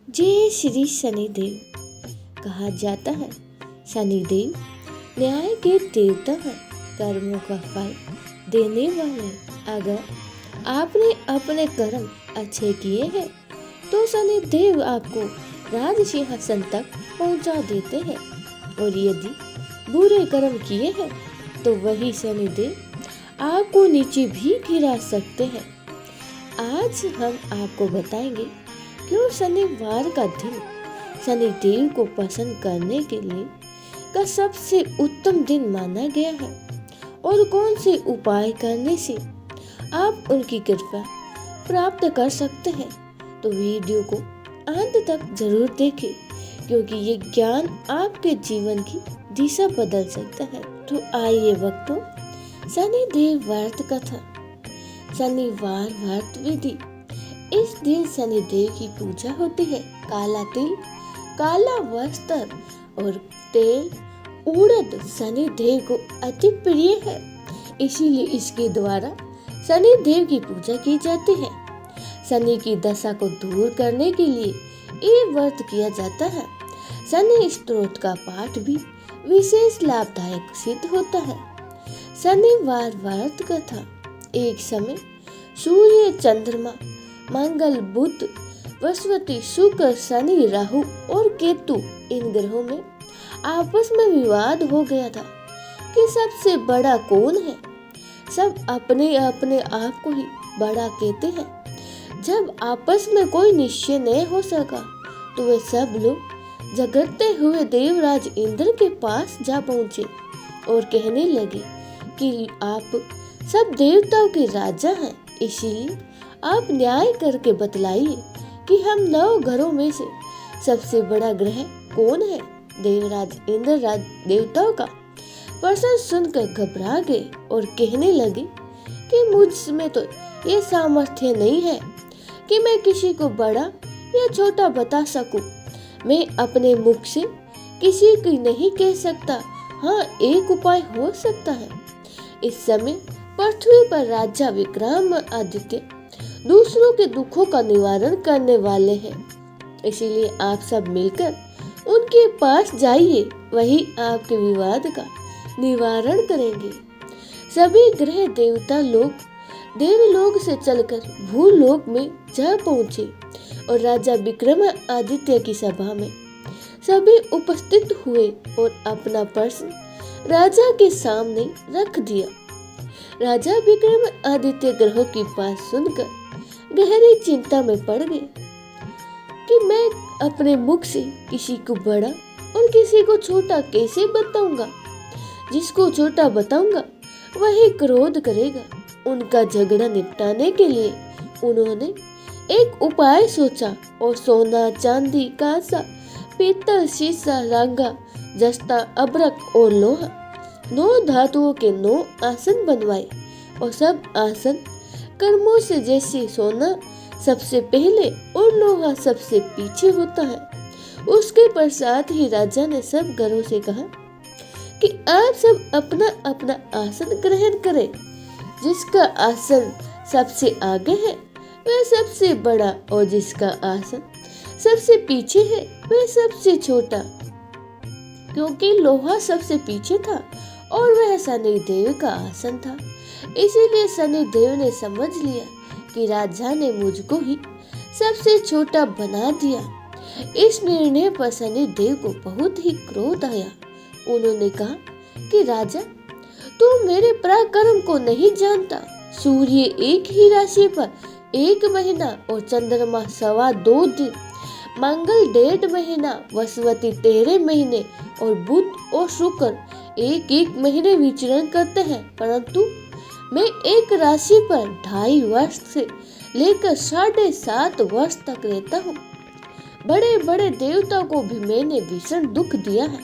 जय श्री शनिदेव। कहा जाता है शनिदेव न्याय के देवता है, कर्मों का फल देने वाले। अगर आपने अपने कर्म अच्छे किए हैं तो शनिदेव आपको राज सिंहासन तक पहुंचा देते हैं, और यदि बुरे कर्म किए हैं तो वही शनिदेव आपको नीचे भी गिरा सकते हैं। आज हम आपको बताएंगे क्यों शनिवार का दिन शनिदेव को प्रसन्न करने के लिए का सबसे उत्तम दिन माना गया है, और कौन से उपाय करने से आप उनकी कृपा प्राप्त कर सकते हैं। तो वीडियो को अंत तक जरूर देखें, क्योंकि ये ज्ञान आपके जीवन की दिशा बदल सकता है। तो आइए भक्तों, शनिदेव व्रत कथा। शनिवार व्रत विधि। इस दिन शनिदेव की पूजा होती है। काला तिल, काला वस्त्र और तेल उड़द शनिदेव को अति प्रिय है, इसीलिए इसके द्वारा शनिदेव की पूजा की जाती है। शनि की दशा को दूर करने के लिए ये व्रत किया जाता है। शनि स्तोत्र का पाठ भी विशेष लाभदायक सिद्ध होता है। शनिवार व्रत कथा। एक समय सूर्य, चंद्रमा, मंगल, बुध, बृहस्पति, शुक्र, शनि, राहु और केतु इन ग्रहों में आपस में विवाद हो गया था कि सबसे बड़ा कौन है। सब अपने अपने आप को ही बड़ा कहते हैं। जब आपस में कोई निश्चय नहीं हो सका तो वे सब लोग झगड़ते हुए देवराज इंद्र के पास जा पहुंचे और कहने लगे कि आप सब देवताओं के राजा हैं, इसीलिए आप न्याय करके बतलाइए कि हम 9 ग्रहों में से सबसे बड़ा ग्रह कौन है। देवराज इंद्र देवताओं का प्रश्न सुनकर घबरा गए और कहने लगे कि मुझ में तो ये सामर्थ्य नहीं है कि मैं किसी को बड़ा या छोटा बता सकूं। मैं अपने मुख से किसी की नहीं कह सकता। हाँ, एक उपाय हो सकता है। इस समय पृथ्वी पर राजा विक्रमादित्य दूसरों के दुखों का निवारण करने वाले हैं, इसीलिए आप सब मिलकर उनके पास जाइए, वही आपके विवाद का निवारण करेंगे। सभी ग्रह देवता लोग देवलोक से चलकर भूलोक में जा पहुंचे और राजा विक्रमादित्य की सभा में सभी उपस्थित हुए और अपना प्रश्न राजा के सामने रख दिया। राजा विक्रमादित्य ग्रहों की बात सुनकर गहरी चिंता में पड़ गए कि मैं अपने मुख से किसी को बड़ा और किसी को छोटा कैसे बताऊंगा। जिसको छोटा बताऊंगा वही क्रोध करेगा। उनका झगड़ा निपटाने के लिए उन्होंने एक उपाय सोचा और सोना, चांदी, कांसा, पीतल, शीशा, रांगा, जस्ता, अबरक और लोहा 9 धातुओं के 9 आसन बनवाए, और सब आसन कर्मों से जैसे सोना सबसे पहले और लोहा सबसे पीछे होता है। उसके पश्चात ही राजा ने सब ग्रहों से कहा कि आप सब अपना अपना आसन ग्रहण करें। जिसका आसन सबसे आगे है वह सबसे बड़ा, और जिसका आसन सबसे पीछे है वह सबसे छोटा। क्योंकि लोहा सबसे पीछे था और वह शनिदेव का आसन था, इसीलिए शनिदेव ने समझ लिया कि राजा ने मुझको ही सबसे छोटा बना दिया। इस निर्णय पर शनिदेव को बहुत ही क्रोध आया। उन्होंने कहा कि राजा, तू मेरे पराक्रम को नहीं जानता। सूर्य एक ही राशि पर 1 महीना और चंद्रमा 2.25 दिन, मंगल 1.5 महीना, बृहस्पति 13 महीने और बुध और शुक्र 1-1 महीने विचरण करते हैं, परंतु मैं एक राशि पर 2.5 वर्ष से लेकर 7.5 वर्ष तक रहता हूँ। बड़े बड़े देवताओं को भी मैंने भीषण दुख दिया है।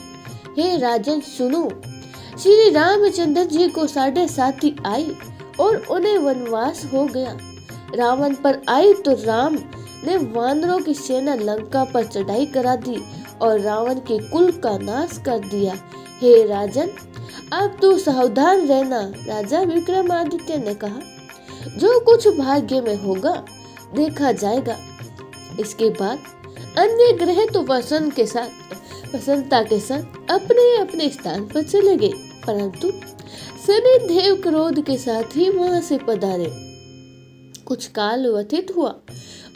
हे राजन सुनो, श्री रामचंद्र जी को 7.5 आई और उन्हें वनवास हो गया। रावण पर आई तो राम ने वानरों की सेना लंका पर चढ़ाई करा दी और रावण के कुल का नाश कर दिया। हे राजन, अब तू सावधान रहना। राजा विक्रमादित्य ने कहा, जो कुछ भाग्य में होगा देखा जाएगा। इसके बाद अन्य ग्रह तो प्रसन्नता के साथ अपने अपने स्थान पर चले गए, परंतु शनिदेव क्रोध के साथ ही वहां से पधारे। कुछ काल व्यतीत हुआ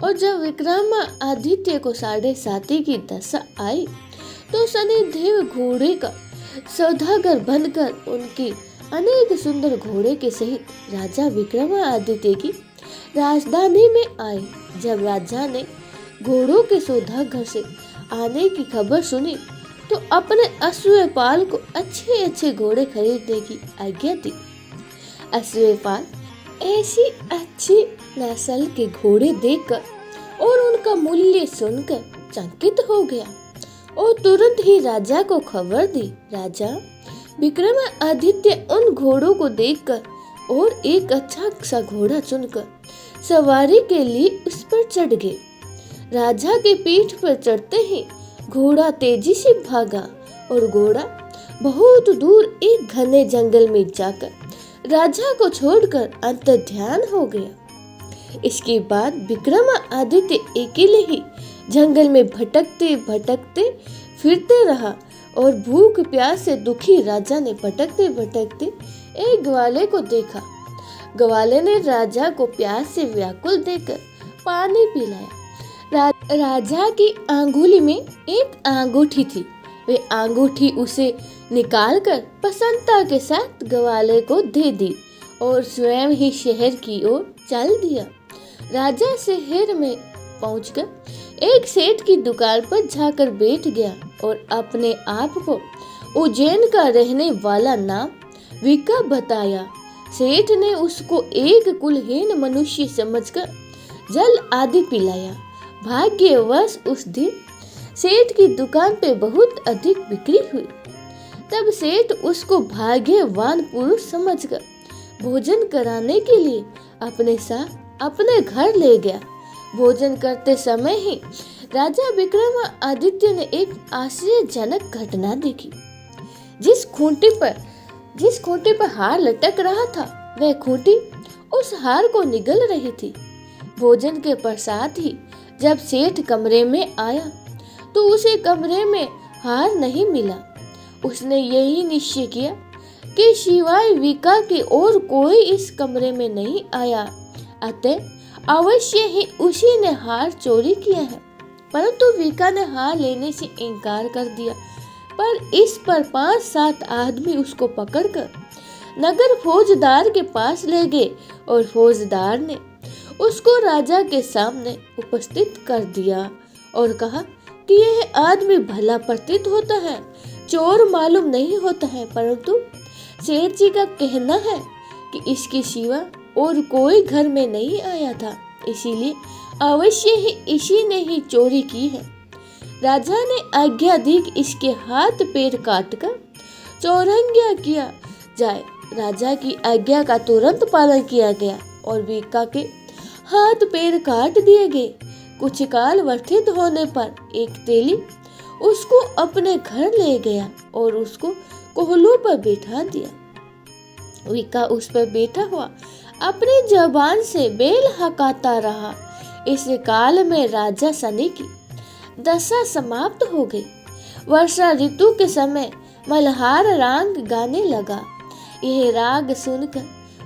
और जब विक्रमादित्य को 7.5 की दशा आई तो शनिदेव घोड़े का सौदागर बनकर उनकी अनेक सुंदर घोड़े के सहित राजा विक्रमादित्य की राजधानी में आए। जब राजा ने घोड़ों के सौदागर से आने की खबर सुनी तो अपने अश्वपाल को अच्छे अच्छे घोड़े खरीदने की आज्ञा दी। अश्वपाल ऐसी अच्छी नस्ल के घोड़े देखकर और उनका मूल्य सुनकर चकित हो गया और तुरंत ही राजा को खबर दी। राजा विक्रमादित्य उन घोड़ों को देखकर और एक अच्छा सा घोड़ा चुनकर सवारी के लिए उस पर चढ़ गए। राजा के पीठ पर चढ़ते ही घोड़ा तेजी से भागा और घोड़ा बहुत दूर एक घने जंगल में जाकर राजा को छोड़कर अंतर्ध्यान हो गया। इसके बाद विक्रमादित्य अकेले ही जंगल में भटकते भटकते फिरते रहा और भूख प्यास से दुखी राजा ने भटकते भटकते एक ग्वाले को देखा। ग्वाले ने राजा को प्यास से व्याकुल देखकर पानी पिलाया। राजा की अंगुली में एक अंगूठी थी। वे अंगूठी उसे निकालकर प्रसन्नता के साथ ग्वाले को दे दी और स्वयं ही शहर की ओर चल दिया। राजा शहर में पहुंचकर एक सेठ की दुकान पर जाकर बैठ गया और अपने आप को उज्जैन का रहने वाला नाम विका बताया। सेठ ने उसको एक कुलहीन मनुष्य समझकर जल आदि पिलाया। भाग्यवश उस दिन सेठ की दुकान पे बहुत अधिक बिक्री हुई। तब सेठ उसको भाग्यवान पुरुष समझकर भोजन कराने के लिए अपने साथ अपने घर ले गया। भोजन करते समय ही राजा विक्रमादित्य ने एक आश्चर्यजनक घटना देखी। जिस खूंटी पर हार लटक रहा था वह खूंटी उस हार को निगल रही थी। भोजन के पश्चात ही जब सेठ कमरे में आया तो उसे कमरे में हार नहीं मिला। उसने यही निश्चय किया कि सिवाय विका के और कोई इस कमरे में नहीं आया, अतः अवश्य ही उसी ने हार चोरी किया है। परंतु विका ने हार लेने से इनकार कर दिया। पर इस पर 5-7 आदमी उसको पकड़कर नगर फौजदार के पास ले गए और फौजदार ने उसको राजा के सामने उपस्थित कर दिया और कहा कि यह आदमी भला प्रतीत होता है, चोर मालूम नहीं होता है, परंतु सेठ जी का कहना है कि इसके सिवा और कोई घर में नहीं आया था, इसीलिए अवश्य ही इसी ने ही चोरी की है। राजा ने आज्ञा दी कि इसके हाथ पैर काटकर चौरंगिया किया जाए। राजा की आज्ञा का तुरंत पालन किया गया और विका के हाथ पैर काट दिए गए। कुछ काल व्यतीत होने पर एक तेली उसको अपने घर ले गया और उसको कोहलों पर बैठा दिया। विका उस पर बैठा हुआ अपनी जबान से बेल हकाता रहा। इस काल में राजा शनि की दशा समाप्त हो गई। वर्षा ऋतु के समय मल्हार राग गाने लगा। यह राग सुनकर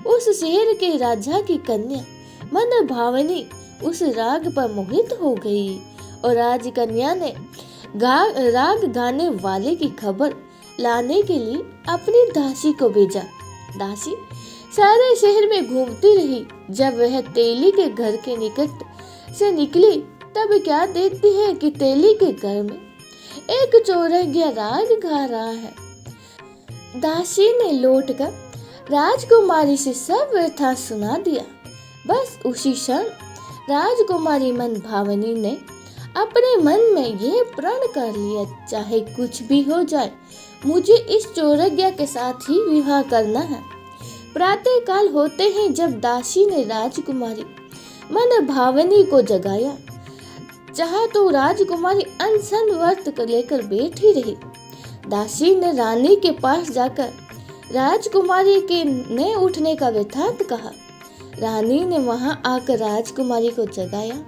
उस शहर के राजा की कन्या मन भावनी उस राग पर मोहित हो गई और राजकन्या ने राग गाने वाले की खबर लाने के लिए अपनी दासी को भेजा। दासी सारे शहर में घूमती रही। जब वह तेली के घर के निकट से निकली तब क्या देखती है कि तेली के घर में एक चौरंगिया राग गा रहा है। दासी ने लौटकर राजकुमारी से सब वृत्तांत सुना दिया। बस उसी क्षण राजकुमारी मन भावनी ने अपने मन में यह प्रण कर लिया, चाहे कुछ भी हो जाए मुझे इस चौरंगिया के साथ ही विवाह करना है। प्रातः काल होते ही जब दासी ने राजकुमारी मन भावनी को जगाया, चाहा तो राजकुमारी अनशन व्रत लेकर बैठी रही। दासी ने रानी के पास जाकर राजकुमारी के न उठने का वृत्तांत कहा। रानी ने वहां आकर राजकुमारी को जगाया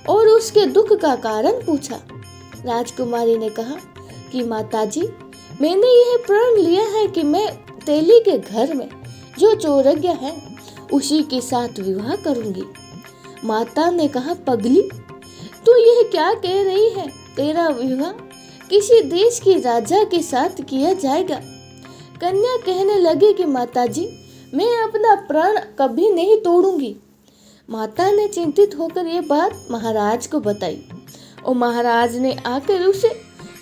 और उसके दुख का कारण पूछा। राजकुमारी ने कहा कि माताजी, मैंने यह प्रण लिया है कि मैं तेली के घर में जो चोरज्ञा है उसी के साथ विवाह करूंगी। माता ने कहा, पगली, तू यह क्या कह रही है? तेरा विवाह किसी देश के राजा के साथ किया जाएगा। कन्या कहने लगी कि माताजी, मैं अपना प्रण कभी नहीं तोड़ूंगी। माता ने चिंतित होकर ये बात महाराज को बताई और महाराज ने आकर उसे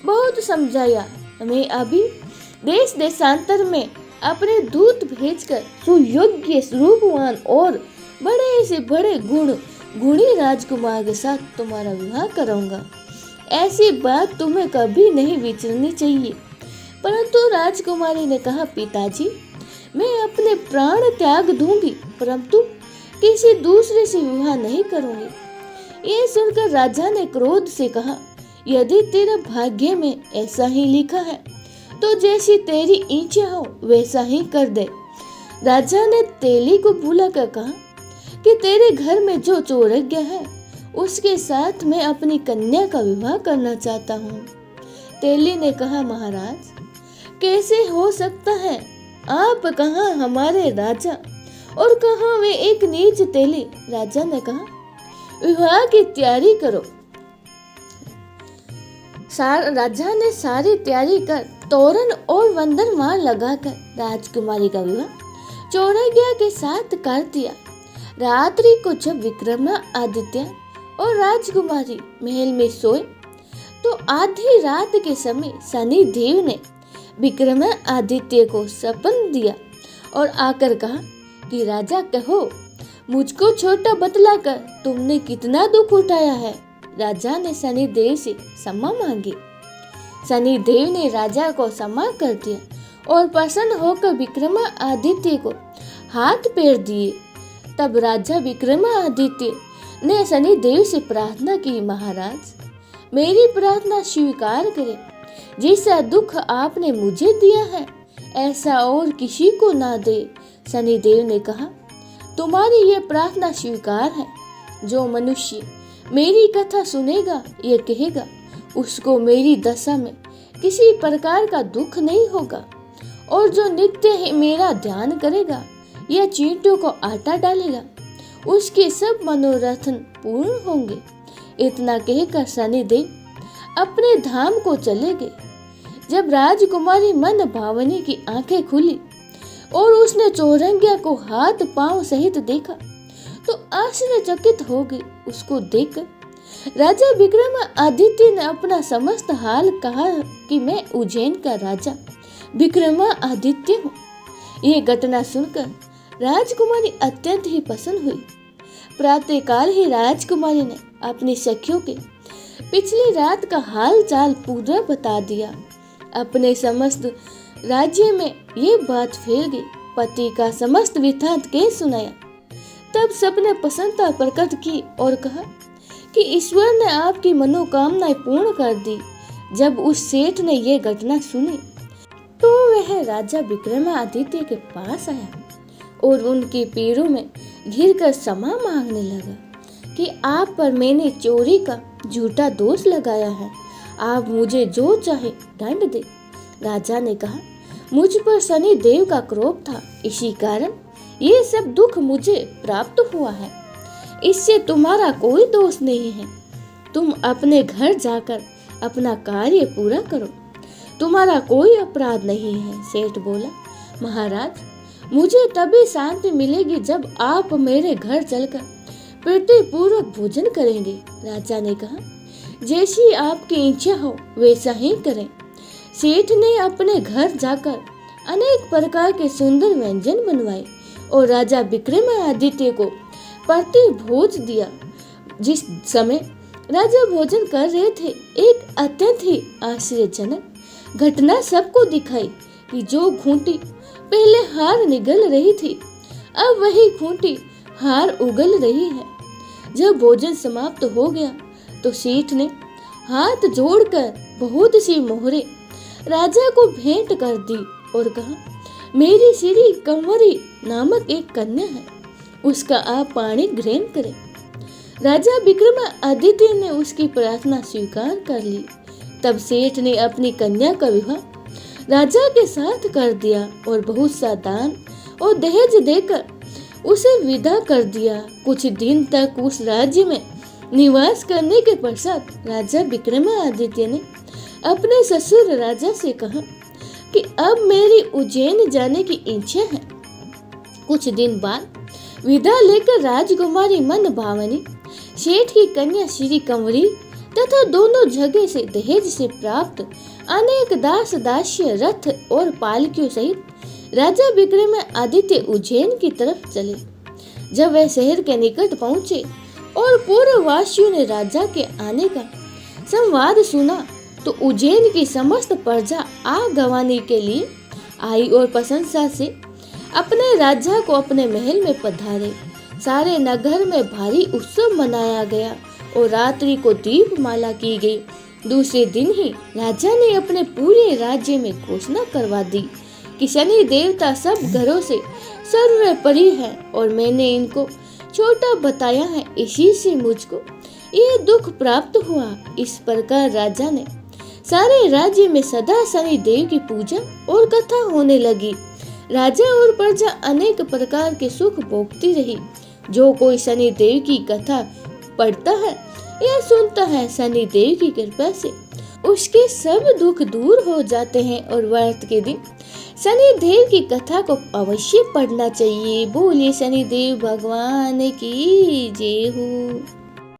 बहुत समझाया। मैं अभी देश देशांतर में अपने दूत भेजकर सुयोग्य, रूपवान और बड़े से बड़े गुणी राजकुमार के साथ तुम्हारा विवाह करूंगा। ऐसी बात तुम्हें कभी नहीं विचरनी चाहिए। परंतु राजकुमारी ने कहा, पिताजी, मैं अपने प्राण त्याग दूंगी, परंतु किसी दूसरे से विवाह नहीं करूंगी। ये सुनकर राजा ने क्रोध से कहा, यदि तेरे भाग्य में ऐसा ही लिखा है तो जैसी तेरी इच्छा हो वैसा ही कर दे। राजा ने तेली को बुलाकर कहा कि तेरे घर में जो चोरज्ञा है उसके साथ मैं अपनी कन्या का विवाह करना चाहता हूँ। तेली ने कहा, महाराज, कैसे हो सकता है? आप कहाँ हमारे राजा और कहाँ वे एक नीच तेली। राजा ने कहा, विवाह की तैयारी करो। राजा ने सारी तैयारी कर तोरण और वंदनमाल लगाकर राजकुमारी का विवाह चोरज्ञा के साथ कर दिया। रात्रि को जब विक्रमादित्य और राजकुमारी महल में सोए तो आधी रात के समय शनि देव ने विक्रमादित्य को सपन दिया और आकर कहा कि राजा, कहो, मुझको छोटा बतलाकर तुमने कितना दुख उठाया है। राजा ने शनि देव से क्षमा मांगी। शनि देव ने राजा को क्षमा कर दिया और प्रसन्न होकर विक्रमादित्य को हाथ पैर दिए। तब राजा विक्रमादित्य ने शनि देव से प्रार्थना की, महाराज, मेरी प्रार्थना स्वीकार करें। जैसा दुख आपने मुझे दिया है ऐसा और किसी को ना दे। शनि देव ने कहा, तुम्हारी ये प्रार्थना स्वीकार है। जो मनुष्य मेरी कथा सुनेगा, ये कहेगा उसको मेरी दशा में किसी प्रकार का दुख नहीं होगा, और जो नित्य ही मेरा ध्यान करेगा या चींटियों को आटा डालेगा, उसके सब मनोरथ पूर्ण होंगे। इतना कहकर शनिदेव अपने धाम को चले गए। जब राजकुमारी मन भावनी की आंखें खुली और उसने चोरंगिया को हाथ पांव सहित देखा तो आश्चर्यचकित हो गई। उसको देखकर राजा विक्रमादित्य ने अपना समस्त हाल कहा कि मैं उज्जैन का राजा विक्रमादित्य हूँ। ये घटना सुनकर राजकुमारी अत्यंत ही प्रसन्न हुई। प्रातःकाल ही राजकुमारी ने अपनी सखियों के पिछली रात का हाल चाल पूरा बता दिया। अपने समस्त राज्य में ये बात फैल गई। पति का समस्त वृत्तांत के सुनाया। तब सबने प्रसन्नता प्रकट की और कहा कि ईश्वर ने आपकी मनोकामनाएं पूर्ण कर दी। जब उस सेठ ने यह घटना सुनी तो वह राजा विक्रमादित्य के पास आया और उनके पैरों में घिरकर क्षमा मांगने लगा कि आप पर मैंने चोरी का झूठा दोष लगाया है, आप मुझे जो चाहे दंड दे। राजा ने कहा, मुझ पर शनि देव का क्रोध था, इसी कारण ये सब दुख मुझे प्राप्त हुआ है। इससे तुम्हारा कोई दोष नहीं है। तुम अपने घर जाकर अपना कार्य पूरा करो, तुम्हारा कोई अपराध नहीं है। सेठ बोला, महाराज, मुझे तभी शांति मिलेगी जब आप मेरे घर चलकर प्रीतिपूर्वक भोजन करेंगे। राजा ने कहा, जैसी आपकी इच्छा हो वैसा ही करें। सेठ ने अपने घर जाकर अनेक प्रकार के सुंदर व्यंजन बनवाए और राजा विक्रमादित्य को प्रति भोज दिया। जिस समय राजा भोजन कर रहे थे, एक अत्यंत ही आश्चर्यजनक घटना सबको दिखाई कि जो खूंटी पहले हार निगल रही थी, अब वही खूंटी हार उगल रही है। जब भोजन समाप्त हो गया तो सेठ ने हाथ जोड़कर बहुत सी मोहरें राजा को भेंट कर दी और कहा, मेरी श्री कंवरी नामक एक कन्या है, उसका आप पाणी ग्रहण करें। राजा विक्रमादित्य ने उसकी प्रार्थना स्वीकार कर ली। तब सेठ ने अपनी कन्या का विवाह राजा के साथ कर दिया और बहुत सा दान और दहेज देकर उसे विदा कर दिया। कुछ दिन तक उस राज्य में निवास करने के पश्चात राजा विक्रमादित्य ने अपने ससुर राजा से कहा कि अब मेरी उज्जैन जाने की इच्छा है। कुछ दिन बाद विदा लेकर राजकुमारी मन भावनी सेठ की कन्या श्री कंवरी तथा दोनों जगह से दहेज से प्राप्त अनेक दास दास्य रथ और पालकियों सहित राजा विक्रमादित्य उज्जैन की तरफ चले। जब वह शहर के निकट पहुंचे और पूर्ववासियों ने राजा के आने का संवाद सुना तो उज्जैन की समस्त प्रजा आग गंवाने के लिए आई और प्रशंसा से अपने राजा को अपने महल में पधारे। सारे नगर में भारी उत्सव मनाया गया और रात्रि को दीपमाला की गई। दूसरे दिन ही राजा ने अपने पूरे राज्य में घोषणा करवा दी कि शनि देवता सब घरों से सर्वोपरि है और मैंने इनको छोटा बताया है, इसी से मुझको ये दुख प्राप्त हुआ। इस प्रकार राजा ने सारे राज्य में सदा शनि देव की पूजा और कथा होने लगी। राजा और प्रजा अनेक प्रकार के सुख भोगती रही। जो कोई शनि देव की कथा पढ़ता है या सुनता है, शनि देव की कृपा से उसके सब दुख दूर हो जाते हैं और व्रत के दिन शनि देव की कथा को अवश्य पढ़ना चाहिए। बोलिए शनि देव भगवान की जय हो।